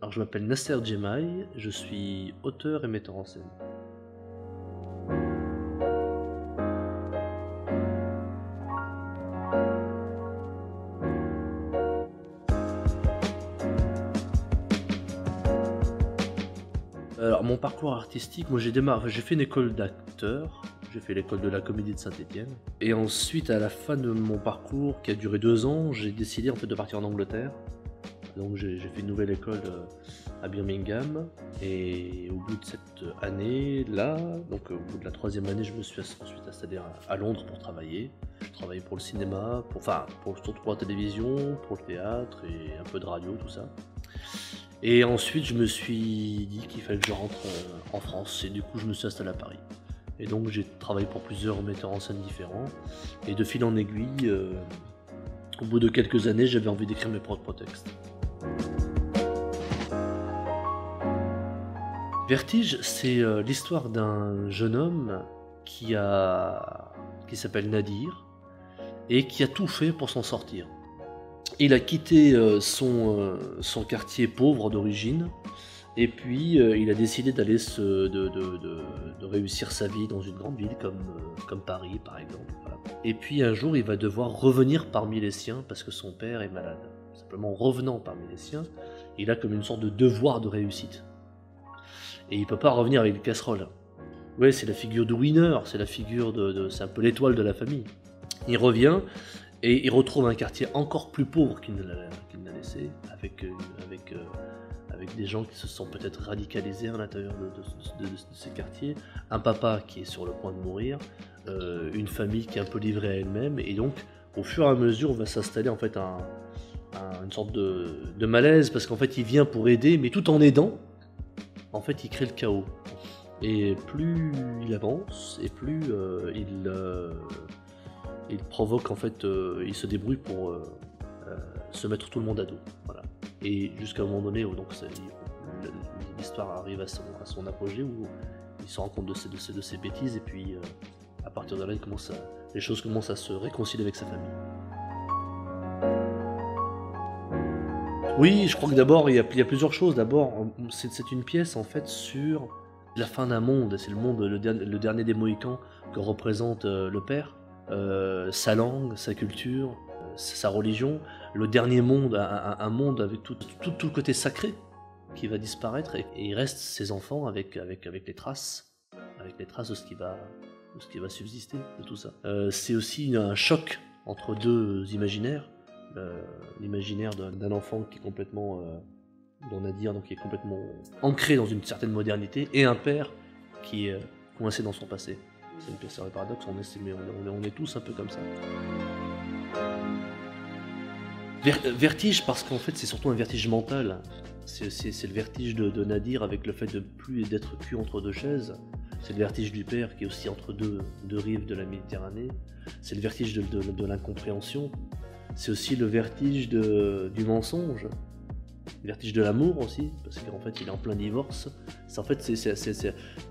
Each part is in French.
Alors je m'appelle Nasser Djemaï, je suis auteur et metteur en scène. Alors mon parcours artistique, moi j'ai fait une école d'acteur, j'ai fait l'école de la Comédie de Saint-Étienne. Et ensuite à la fin de mon parcours, qui a duré 2 ans, j'ai décidé en fait de partir en Angleterre. Donc j'ai fait une nouvelle école à Birmingham, et au bout de cette année-là, donc au bout de la 3e année, je me suis ensuite installé à Londres pour travailler. Je travaillais pour le cinéma, surtout pour la télévision, pour le théâtre et un peu de radio, tout ça. Et ensuite je me suis dit qu'il fallait que je rentre en France, et du coup je me suis installé à Paris. Et donc j'ai travaillé pour plusieurs metteurs en scène différents, et de fil en aiguille, au bout de quelques années, j'avais envie d'écrire mes propres textes. Vertige, c'est l'histoire d'un jeune homme qui s'appelle Nadir et qui a tout fait pour s'en sortir. Il a quitté son quartier pauvre d'origine, et puis il a décidé de réussir sa vie dans une grande ville comme Paris par exemple. Voilà. Et puis un jour il va devoir revenir parmi les siens parce que son père est malade. Simplement en revenant parmi les siens, il a comme une sorte de devoir de réussite. Et il peut pas revenir avec une casserole. Ouais, c'est la figure du winner, c'est la figure c'est un peu l'étoile de la famille. Il revient et il retrouve un quartier encore plus pauvre qu'il ne l'a laissé, avec des gens qui se sont peut-être radicalisés à l'intérieur de ces quartiers, un papa qui est sur le point de mourir, une famille qui est un peu livrée à elle-même, et donc au fur et à mesure on va s'installer en fait une sorte de malaise, parce qu'en fait il vient pour aider, mais tout en aidant, en fait il crée le chaos. Et plus il avance, et plus il provoque, en fait, il se débrouille pour se mettre tout le monde à dos. Voilà. Et jusqu'à un moment donné où donc, l'histoire arrive à son apogée, où il se rend compte de ses bêtises, et puis à partir de là, les choses commencent à se réconcilier avec sa famille. Oui, je crois que d'abord, il y a plusieurs choses. D'abord, c'est une pièce en fait sur la fin d'un monde. C'est le dernier des Mohicans que représente le père, sa langue, sa culture, sa religion. Le dernier monde, un monde avec tout le côté sacré qui va disparaître, et il reste ses enfants avec les traces de ce qui va subsister de tout ça. C'est aussi un choc entre deux imaginaires. L'imaginaire d'un enfant qui est complètement, qui est complètement ancré dans une certaine modernité, et un père qui est coincé dans son passé. C'est une pièce, c'est un paradoxe, on est tous un peu comme ça. Vertige, parce qu'en fait c'est surtout un vertige mental. C'est le vertige de Nadir, avec le fait de plus d'être cul entre deux chaises. C'est le vertige du père qui est aussi entre deux rives de la Méditerranée. C'est le vertige de l'incompréhension. C'est aussi le vertige du mensonge, le vertige de l'amour aussi, parce qu'en fait il est en plein divorce.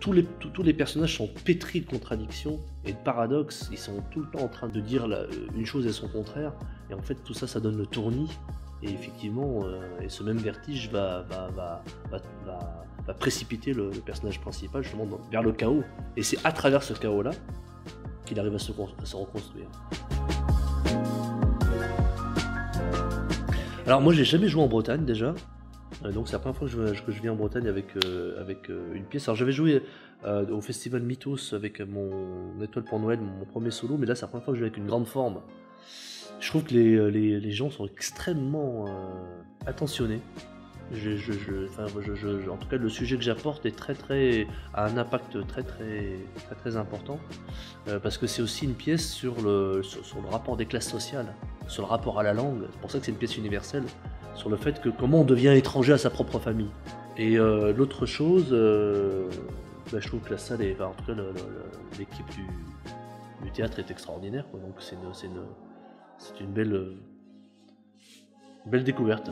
Tous les personnages sont pétris de contradictions et de paradoxes. Ils sont tout le temps en train de dire une chose et son contraire, et en fait tout ça, ça donne le tournis. Et effectivement, et ce même vertige va précipiter le personnage principal justement vers le chaos. Et c'est à travers ce chaos-là qu'il arrive à se reconstruire. Alors moi j'ai jamais joué en Bretagne déjà, donc c'est la première fois que je viens en Bretagne avec une pièce. Alors j'avais joué au festival Mythos avec mon Étoile pour Noël, mon premier solo, mais là c'est la première fois que je joue avec une grande forme. Je trouve que les gens sont extrêmement attentionnés. En tout cas, le sujet que j'apporte a un impact très important, parce que c'est aussi une pièce sur le rapport des classes sociales, sur le rapport à la langue. C'est pour ça que c'est une pièce universelle, sur le fait que comment on devient étranger à sa propre famille. Et l'autre chose, je trouve que la salle, en tout cas l'équipe du théâtre est extraordinaire, quoi. Donc c'est une belle découverte.